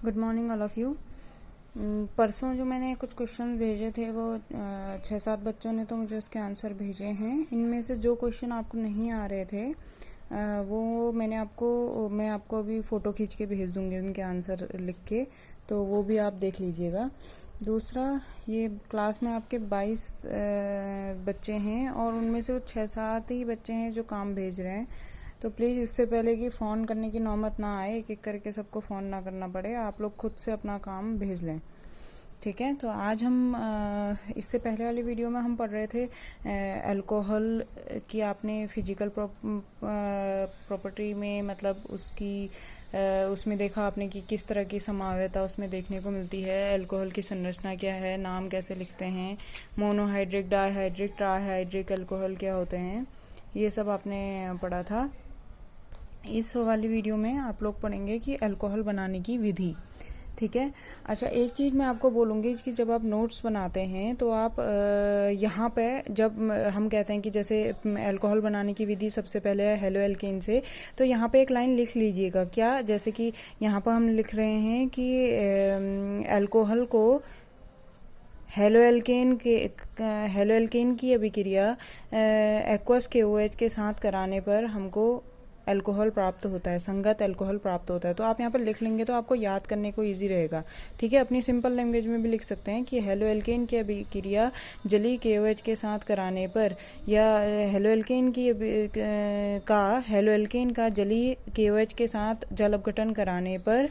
Good morning all of you. परसों जो मैंने कुछ क्वेश्चन भेजे थे वो 6-7 बच्चों ने तो मुझे उसके आंसर भेजे हैं। इनमें से जो क्वेश्चन आपको नहीं आ रहे थे वो मैं आपको अभी फ़ोटो खींच के भेज दूंगी उनके आंसर लिख के, तो वो भी आप देख लीजिएगा। दूसरा, ये क्लास में आपके 22 बच्चे हैं और उनमें से 6-7 ही बच्चे हैं जो काम भेज रहे हैं। तो प्लीज़ इससे पहले कि फ़ोन करने की नौबत ना आए, एक एक करके सबको फ़ोन ना करना पड़े, आप लोग खुद से अपना काम भेज लें, ठीक है। तो आज हम इससे पहले वाली वीडियो में हम पढ़ रहे थे अल्कोहल की। आपने फिजिकल प्रॉपर्टी में मतलब उसमें देखा आपने कि किस तरह की समावयता उसमें देखने को मिलती है। अल्कोहल की संरचना क्या है, नाम कैसे लिखते हैं, मोनोहाइड्रिक, डाइहाइड्रिक, ट्राइहाइड्रिक अल्कोहल क्या होते हैं, ये सब आपने पढ़ा था। इस वाली वीडियो में आप लोग पढ़ेंगे कि अल्कोहल बनाने की विधि, ठीक है। अच्छा, एक चीज़ मैं आपको बोलूँगी कि जब आप नोट्स बनाते हैं तो आप यहाँ पे जब हम कहते हैं कि जैसे अल्कोहल बनाने की विधि सबसे पहले है हेलो एल्केन से, तो यहाँ पे एक लाइन लिख लीजिएगा। क्या, जैसे कि यहाँ पर हम लिख रहे हैं कि अल्कोहल को हेलो एल्केन की अभिक्रिया एक्वस KOH के साथ कराने पर हमको अल्कोहल प्राप्त होता है, संगत अल्कोहल प्राप्त होता है। तो आप यहाँ पर लिख लेंगे तो आपको याद करने को इजी रहेगा, ठीक है। अपनी सिंपल लैंग्वेज में भी लिख सकते हैं कि हेलो एल्केन की अभिक्रिया जलीय KOH के साथ कराने पर, या हेलो एल्केन का जलीय KOH के साथ जल अपघटन कराने पर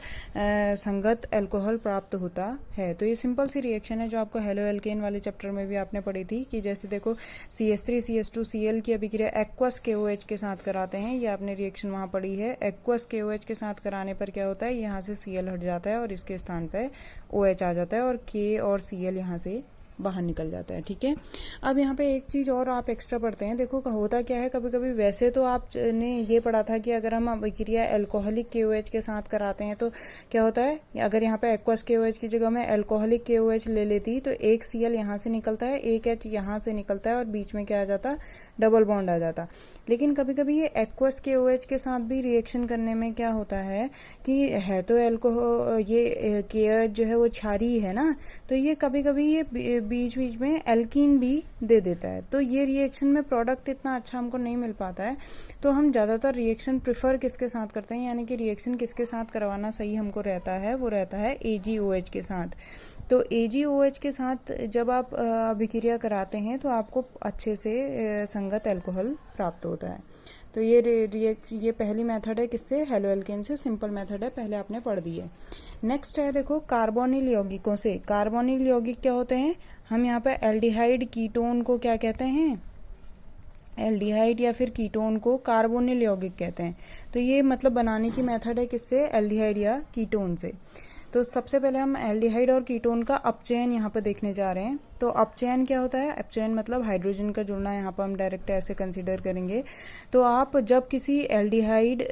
संगत अल्कोहल प्राप्त होता है। तो ये सिंपल सी रिएक्शन है जो आपको हेलो एल्केन वाले चैप्टर में भी आपने पढ़ी थी कि जैसे देखो CH3CH2Cl की अभिक्रिया एक्वस KOH के साथ कराते हैं, ये आपने रिएक्शन वहां पड़ी है। एक्वस KOH के साथ कराने पर क्या होता है, यहाँ से Cl हट जाता है और इसके स्थान पे OH आ जाता है और K और Cl यहाँ से बाहर निकल जाता है, ठीक है। अब यहाँ पे एक चीज और आप एक्स्ट्रा पढ़ते हैं। देखो होता क्या है, कभी कभी वैसे तो आपने ये पढ़ा था कि अगर हम अभिक्रिया अल्कोहलिक KOH के साथ कराते हैं तो क्या होता है, अगर यहाँ पे एक्वस KOH की जगह में अल्कोहलिक KOH ले लेती तो एक Cl यहाँ से निकलता है, एक H यहाँ से निकलता है और बीच में क्या आ जाता, डबल बॉन्ड आ जाता। लेकिन कभी कभी ये एक्वस KOH के साथ भी रिएक्शन करने में क्या होता है कि है तो अल्कोहल, ये KOH जो है वो क्षारीय है ना, तो ये कभी कभी ये बीच बीच में एल्कीन भी दे देता है। तो ये रिएक्शन में प्रोडक्ट इतना अच्छा हमको नहीं मिल पाता है। तो हम ज़्यादातर रिएक्शन प्रिफर किसके साथ करते हैं, यानी कि रिएक्शन किसके साथ करवाना सही हमको रहता है, वो रहता है AgOH के साथ। तो AgOH के साथ जब आप अभिक्रिया कराते हैं तो आपको अच्छे से संगत अल्कोहल प्राप्त होता है। तो ये पहली मेथड है, किससे, हेलो एल्केन से। सिंपल मेथड है, पहले आपने पढ़ दी है। नेक्स्ट है देखो कार्बोनिल यौगिकों से। कार्बोनिल यौगिक क्या होते हैं, हम यहाँ पे एल्डिहाइड कीटोन को क्या कहते हैं, एल्डिहाइड या फिर कीटोन को कार्बोनिल यौगिक कहते हैं। तो ये मतलब बनाने की मेथड है किससे, एल्डिहाइड या कीटोन से। तो सबसे पहले हम एल्डिहाइड और कीटोन का अपचयन यहाँ पर देखने जा रहे हैं। तो अपचयन क्या होता है, अपचयन मतलब हाइड्रोजन का जुड़ना, यहाँ पर हम डायरेक्ट ऐसे कंसीडर करेंगे। तो आप जब किसी एल्डिहाइड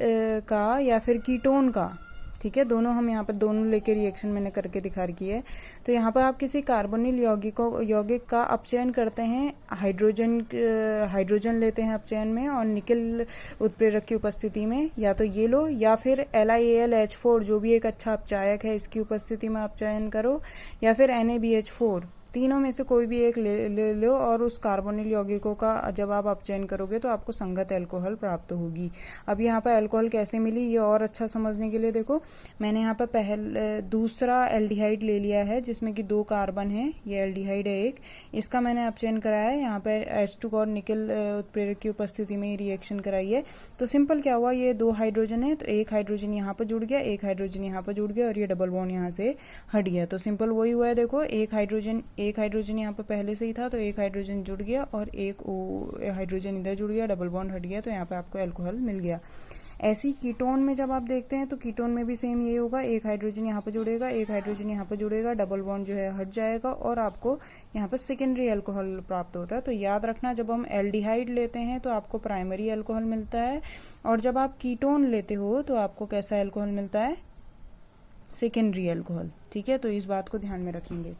का या फिर कीटोन का, ठीक है, दोनों हम यहाँ पर दोनों लेके रिएक्शन मैंने करके दिखा रखी है। तो यहाँ पर आप किसी कार्बोनिल यौगिक का अपचयन करते हैं, हाइड्रोजन लेते हैं अपचयन में और निकेल उत्प्रेरक की उपस्थिति में, या तो ये लो या फिर LiAlH4 जो भी एक अच्छा अपचायक है इसकी उपस्थिति में अपचयन करो, या फिर NaBH4, तीनों में से कोई भी एक ले लो और उस कार्बोनिल यौगिकों का जब आप अपचयन करोगे तो आपको संगत अल्कोहल प्राप्त होगी। अब यहाँ पर अल्कोहल कैसे मिली ये और अच्छा समझने के लिए देखो, मैंने यहाँ पर दूसरा एल्डिहाइड ले लिया है जिसमें कि 2 कार्बन है, ये एल्डिहाइड है एक, इसका मैंने अपचयन कराया है। यहाँ पर H2 और निकेल उत्प्रेरक की उपस्थिति में रिएक्शन कराई है। तो सिंपल क्या हुआ, ये 2 हाइड्रोजन है तो एक हाइड्रोजन यहाँ पर जुड़ गया, एक हाइड्रोजन यहाँ पर जुड़ गया और ये डबल बॉन्ड यहाँ से हट गया। तो सिंपल वही हुआ है, देखो एक हाइड्रोजन यहाँ पर पहले से ही था तो एक हाइड्रोजन जुड़ गया और एक हाइड्रोजन इधर जुड़ गया, डबल बॉन्ड हट गया, तो यहाँ पे आपको अल्कोहल मिल गया। ऐसी कीटोन में जब आप देखते हैं तो कीटोन में भी सेम ये होगा, एक हाइड्रोजन यहाँ पर जुड़ेगा, एक हाइड्रोजन यहाँ पर जुड़ेगा, डबल बॉन्ड जो है हट जाएगा और आपको यहाँ पर सेकेंडरी अल्कोहल प्राप्त होता है। तो याद रखना, जब हम एल्डिहाइड लेते हैं तो आपको प्राइमरी अल्कोहल मिलता है और जब आप कीटोन लेते हो तो आपको कैसा अल्कोहल मिलता है, सेकेंडरी अल्कोहल, ठीक है। तो इस बात को ध्यान में रखेंगे।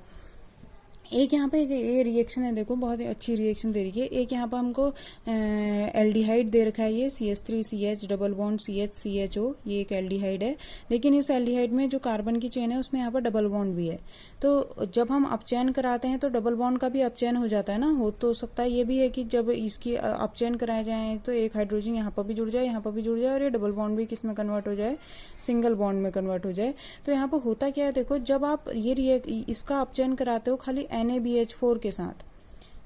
एक यहाँ पे ये रिएक्शन है, देखो बहुत ही अच्छी रिएक्शन दे रही है। एक यहाँ पे हमको एल्डिहाइड दे रखा है, ये CH3CH double bond CH CHO, ये एक एल्डिहाइड है। लेकिन इस एल्डिहाइड में जो कार्बन की चेन है उसमें यहाँ पर डबल बॉन्ड भी है। तो जब हम अपचयन कराते हैं तो डबल बॉन्ड का भी अपचयन हो जाता है ना। हो तो सकता है ये भी है कि जब इसकी अपचयन कराए जाए तो एक हाइड्रोजन यहाँ पर भी जुड़ जाए, यहाँ पर भी जुड़ जाए, और ये डबल बॉन्ड भी किस में कन्वर्ट हो जाए, सिंगल बॉन्ड में कन्वर्ट हो जाए। तो यहाँ पर होता क्या है, देखो जब आप ये इसका अपचयन कराते हो खाली NaBH4 के साथ,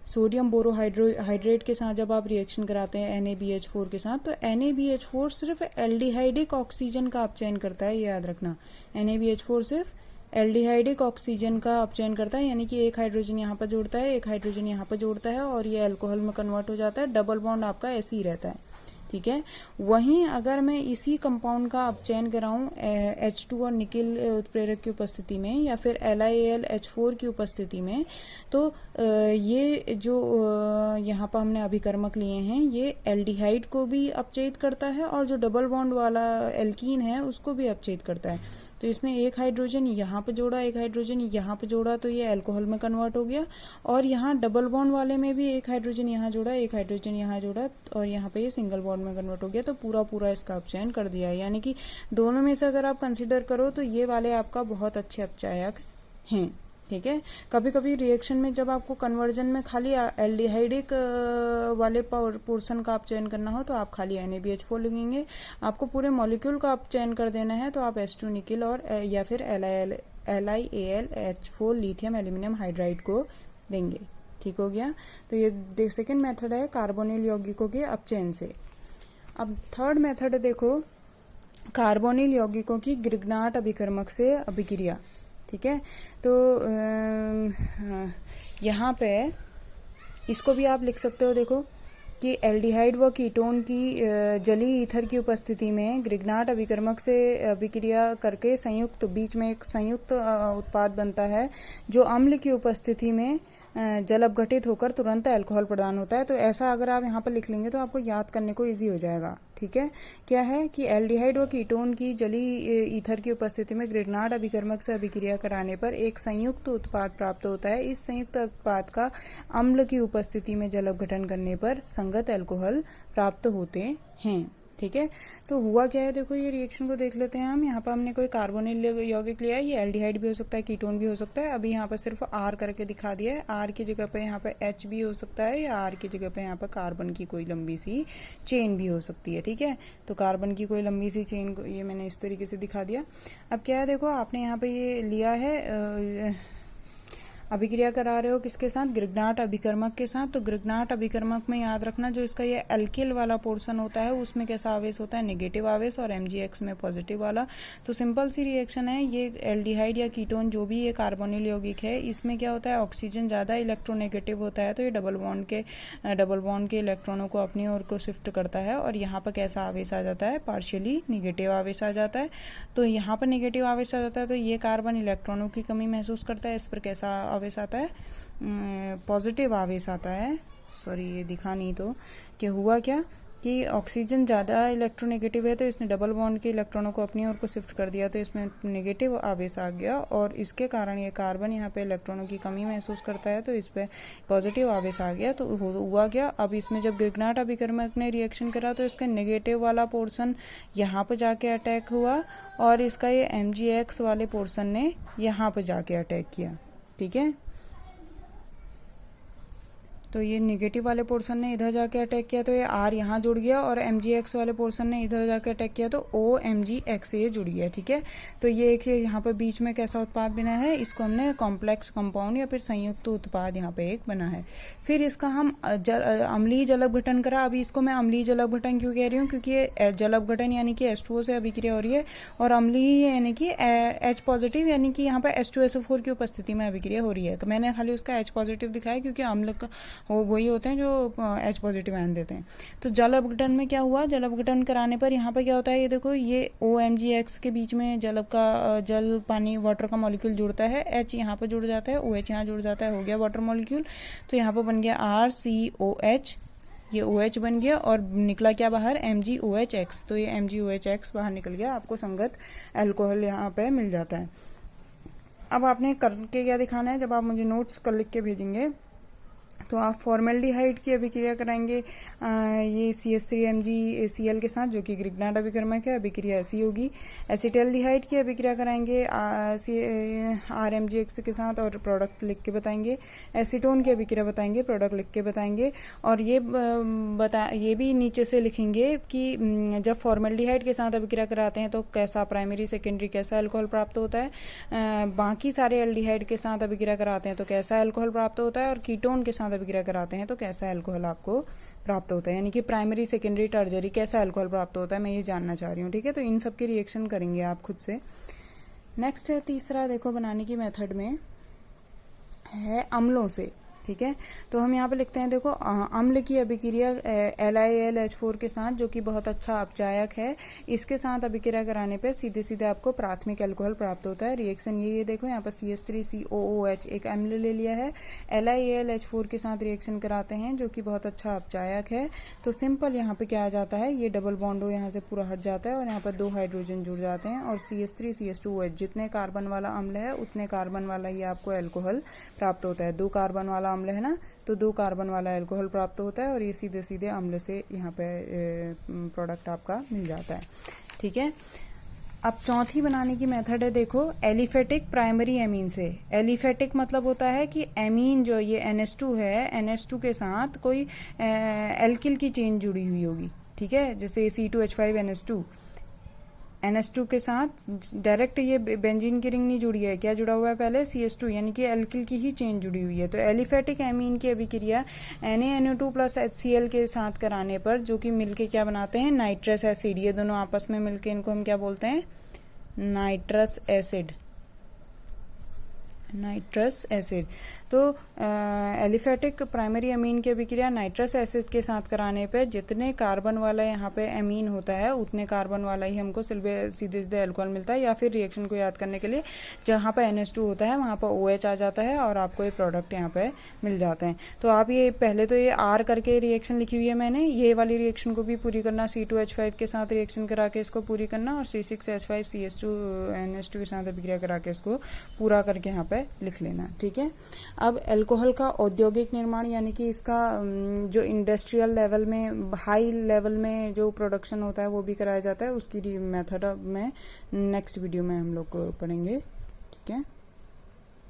सोडियम बोरोहाइड्रेट के साथ जब आप रिएक्शन कराते हैं NaBH4 के साथ, तो NaBH4 सिर्फ एल्डिहाइडिक ऑक्सीजन का अपचयन करता है, ये याद रखना। NaBH4 सिर्फ एल्डिहाइडिक ऑक्सीजन का अपचयन करता है, यानी कि एक हाइड्रोजन यहाँ पर जोड़ता है, एक हाइड्रोजन यहाँ पर जोड़ता है, और ये अल्कोहल में कन्वर्ट हो जाता है। डबल बॉन्ड आपका ऐसे ही रहता है, ठीक है। वहीं अगर मैं इसी कंपाउंड का अपचयन कराऊं H2 और निकिल उत्प्रेरक की उपस्थिति में, या फिर LiAlH4 की उपस्थिति में, तो ये जो यहाँ पर हमने अभिकर्मक लिए हैं ये एल्डिहाइड को भी अपचयित करता है, और जो डबल बॉन्ड वाला एल्कीन है उसको भी अपचयित करता है। तो इसने एक हाइड्रोजन यहाँ पे जोड़ा, एक हाइड्रोजन यहाँ पे जोड़ा, तो ये अल्कोहल में कन्वर्ट हो गया। और यहाँ डबल बॉन्ड वाले में भी एक हाइड्रोजन यहाँ जोड़ा, एक हाइड्रोजन यहाँ जोड़ा, और यहाँ पे ये सिंगल बॉन्ड में कन्वर्ट हो गया। तो पूरा इसका अपचयन कर दिया है। यानी कि दोनों में से अगर आप कंसिडर करो तो ये वाले आपका बहुत अच्छे अपचायक हैं, ठीक है। कभी कभी रिएक्शन में जब आपको कन्वर्जन में खाली एल्डिहाइडिक वाले पोर्शन का अपचयन करना हो तो आप खाली NaBH4 लिखेंगे। आपको पूरे मॉलिक्यूल का अपचयन कर देना है तो आप H2 निकिल और या फिर LiAlH4 लिथियम एल्यूमिनियम हाइड्राइड को देंगे, ठीक हो गया। तो ये सेकेंड मेथड है कार्बोनिल यौगिकों के अपचयन से। अब थर्ड मेथड देखो, कार्बोनिल यौगिकों की ग्रिग्नाट अभिकर्मक से अभिक्रिया, ठीक है। तो यहाँ पे इसको भी आप लिख सकते हो, देखो कि एल्डिहाइड व कीटोन की जलीय ईथर की उपस्थिति में ग्रिग्नाट अभिकर्मक से अभिक्रिया करके संयुक्त बीच में एक संयुक्त उत्पाद बनता है जो अम्ल की उपस्थिति में जल अपघटित होकर तुरंत अल्कोहल प्रदान होता है। तो ऐसा अगर आप यहाँ पर लिख लेंगे तो आपको याद करने को इजी हो जाएगा, ठीक है। क्या है कि एल्डिहाइड व कीटोन की जलीय ईथर की उपस्थिति में ग्रिग्नाट अभिकर्मक से अभिक्रिया कराने पर एक संयुक्त उत्पाद प्राप्त होता है। इस संयुक्त उत्पाद का अम्ल की उपस्थिति में जल अपघटन करने पर संगत अल्कोहल प्राप्त होते हैं, ठीक है। तो हुआ क्या है, देखो ये रिएक्शन को देख लेते हैं हम। यहाँ पर हमने कोई कार्बोनिल यौगिक लिया है, ये एल्डिहाइड भी हो सकता है, कीटोन भी हो सकता है। अभी यहाँ पर सिर्फ R करके दिखा दिया है। R की जगह पे यहाँ पे H भी हो सकता है, या R की जगह पे यहाँ पर कार्बन की कोई लंबी सी चेन भी हो सकती है, ठीक है। तो कार्बन की कोई लंबी सी चेन को ये मैंने इस तरीके से दिखा दिया। अब क्या है, देखो आपने यहाँ पे ये लिया है, अभिक्रिया करा रहे हो किसके साथ, ग्रिग्नाट अभिकर्मक के साथ। तो ग्रिग्नाट अभिकर्मक में याद रखना जो इसका ये एल्किल वाला पोर्शन होता है उसमें कैसा आवेश होता है, नेगेटिव आवेश, और MgX में पॉजिटिव वाला। तो सिंपल सी रिएक्शन है, ये एल्डिहाइड या कीटोन जो भी ये कार्बोनिल यौगिक है इसमें क्या होता है, ऑक्सीजन ज्यादा इलेक्ट्रोनेगेटिव होता है, तो ये डबल बॉन्ड के इलेक्ट्रॉनों को अपनी ओर को शिफ्ट करता है, और यहाँ पर कैसा आवेश आ जाता है, पार्शियली निगेटिव आवेश आ जाता है। तो यहाँ पर निगेटिव आवेश आ जाता है तो ये कार्बन इलेक्ट्रॉनों की कमी महसूस करता है। इस पर कैसा आवेश आता है, पॉजिटिव आवेश आता है। सॉरी ये दिखा नहीं, तो क्या हुआ क्या कि ऑक्सीजन ज़्यादा इलेक्ट्रोनेगेटिव है तो इसने डबल बॉन्ड के इलेक्ट्रॉनों को अपनी ओर को शिफ्ट कर दिया, तो इसमें नेगेटिव आवेश आ गया, और इसके कारण ये कार्बन यहाँ पे इलेक्ट्रॉनों की कमी महसूस करता है, तो इस पे पॉजिटिव आवेश आ गया। तो हुआ क्या, अब इसमें जब ग्रिग्नाट अभिकर्मक ने रिएक्शन करा तो इसका नेगेटिव वाला पोर्शन यहाँ पर जाके अटैक हुआ, और इसका ये MgX वाले पोर्शन ने यहाँ पर जाके अटैक किया, ठीक है। तो ये नेगेटिव वाले पोर्शन ने इधर जाके अटैक किया तो ये R यहाँ जुड़ गया, और MgX वाले पोर्शन ने इधर जाके अटैक किया तो OMgX से जुड़ गया, ठीक है। तो ये एक यहाँ पे बीच में कैसा उत्पाद बना है, इसको हमने कॉम्प्लेक्स कंपाउंड या फिर संयुक्त उत्पाद यहाँ पे एक बना है। फिर इसका हम अम्लीय जल अपघटन करा। अभी इसको मैं अम्लीय जल अपघटन क्यों कह रही हूँ, क्योंकि ये जल अपघटन यानी कि H2O से अभिक्रिया हो रही है, और अम्लीय यानी कि H पॉजिटिव यानी कि यहाँ पे H2SO4 की उपस्थिति में अभिक्रिया हो रही है। तो मैंने खाली उसका H पॉजिटिव दिखाया क्योंकि अम्ल का वही होते हैं जो H पॉजिटिव आयन देते हैं। तो जल अपघटन में क्या हुआ, जल अपघटन कराने पर यहाँ पे क्या होता है, ये देखो ये OMgX के बीच में जल पानी वाटर का मॉलिक्यूल जुड़ता है, H यहाँ पे जुड़ जाता है, OH यहाँ जुड़ जाता है, हो गया वाटर मॉलिक्यूल। तो यहाँ पे बन गया RCOH, ये OH बन गया, और निकला क्या बाहर, MgOHX। तो ये MgOHX बाहर निकल गया, आपको संगत अल्कोहल यहाँ पे मिल जाता है। अब आपने करके क्या दिखाना है, जब आप मुझे नोट्स कर लिख के भेजेंगे तो आप फॉर्मेल्डिहाइड की अभिक्रिया कराएंगे ये CH3MgCl के साथ, जो कि ग्रिग्नार्ड अभिकर्मक है, अभिक्रिया ऐसी होगी। एसिटल्डिहाइड की अभिक्रिया कराएंगे RMgX के साथ और प्रोडक्ट लिख के बताएंगे। एसीटोन की अभिक्रिया बताएंगे, प्रोडक्ट लिख के बताएंगे। और ये भी नीचे से लिखेंगे कि जब फॉर्मेल्डिहाइड के साथ अभिक्रिया कराते हैं तो कैसा प्राइमरी सेकेंडरी कैसा अल्कोहल प्राप्त होता है, बाकी सारे एल्डिहाइड के साथ अभिक्रिया कराते हैं तो कैसा अल्कोहल प्राप्त होता है, और कीटोन के साथ अभिक्रिया कराते हैं तो कैसा अल्कोहल आपको प्राप्त होता है, यानी कि प्राइमरी सेकेंडरी टर्जरी कैसा अल्कोहल प्राप्त होता है, मैं ये जानना चाह रही हूँ। ठीक है, तो इन सब के रिएक्शन करेंगे आप खुद से। नेक्स्ट है तीसरा, देखो बनाने की मेथड में है अम्लों से। ठीक है, तो हम यहाँ पे लिखते हैं, देखो अम्ल की अभिक्रिया LiAlH4 के साथ, जो कि बहुत अच्छा अपचायक है, इसके साथ अभिक्रिया कराने पे सीधे सीधे आपको प्राथमिक अल्कोहल प्राप्त होता है। रिएक्शन ये देखो यहाँ पर CH3COOH एक अम्ल ले लिया है, LiAlH4 के साथ रिएक्शन कराते हैं जो कि बहुत अच्छा अपचायक है। तो सिंपल यहाँ पे क्या आ जाता है, ये डबल बॉन्ड यहाँ से पूरा हट जाता है और यहाँ पर 2 हाइड्रोजन जुड़ जाते हैं और CH3CH2OH जितने कार्बन वाला अम्ल है उतने कार्बन वाला ही आपको अल्कोहल प्राप्त होता है। 2 कार्बन वाला अम्ल है ना, तो 2 कार्बन वाला अल्कोहल प्राप्त होता है और ये सीधे सीधे अम्ल से यहाँ पे प्रोडक्ट आपका मिल जाता है। ठीक है, अब चौथी बनाने की मेथड है, देखो एलिफेटिक प्राइमरी एमीन से। एलिफेटिक मतलब होता है कि एमीन जो ये NH2 है, NH2 के साथ कोई एल्किल की चेन जुड़ी हुई होगी। ठीक है, जैसे C2H5NH2 NH2 के साथ डायरेक्ट ये बेंजीन की रिंग नहीं जुड़ी है, क्या जुड़ा हुआ है पहले CH2, यानी कि एल्किल की ही चेन जुड़ी हुई है। तो एलिफेटिक एमीन की अभिक्रिया NaNO2 + HCl के साथ कराने पर, जो कि मिलके क्या बनाते हैं, नाइट्रस एसिड। ये दोनों आपस में मिलके इनको हम क्या बोलते हैं, नाइट्रस एसिड। Nitrous acid. तो एलिफेटिक प्राइमरी अमीन की अभिक्रिया नाइट्रस एसिड के साथ कराने पे जितने कार्बन वाला यहाँ पे अमीन होता है उतने कार्बन वाला ही हमको सीधे सीधे अल्कोहल मिलता है। या फिर रिएक्शन को याद करने के लिए जहाँ पे NH2 होता है वहाँ पर OH आ जाता है और आपको ये प्रोडक्ट यहाँ पे मिल जाते हैं। तो आप ये पहले तो ये R करके रिएक्शन लिखी हुई है मैंने, ये वाली रिएक्शन को भी पूरी करना, C2H5 के साथ रिएक्शन करा के इसको पूरी करना और C6H5CH2NH2 के साथ अभिक्रिया करा के इसको पूरा करके यहाँ पे लिख लेना। ठीक है, अब अल्कोहल का औद्योगिक निर्माण, यानी कि इसका जो इंडस्ट्रियल लेवल में, हाई लेवल में जो प्रोडक्शन होता है वो भी कराया जाता है, उसकी मेथड में नेक्स्ट वीडियो में हम लोग पढ़ेंगे। ठीक है।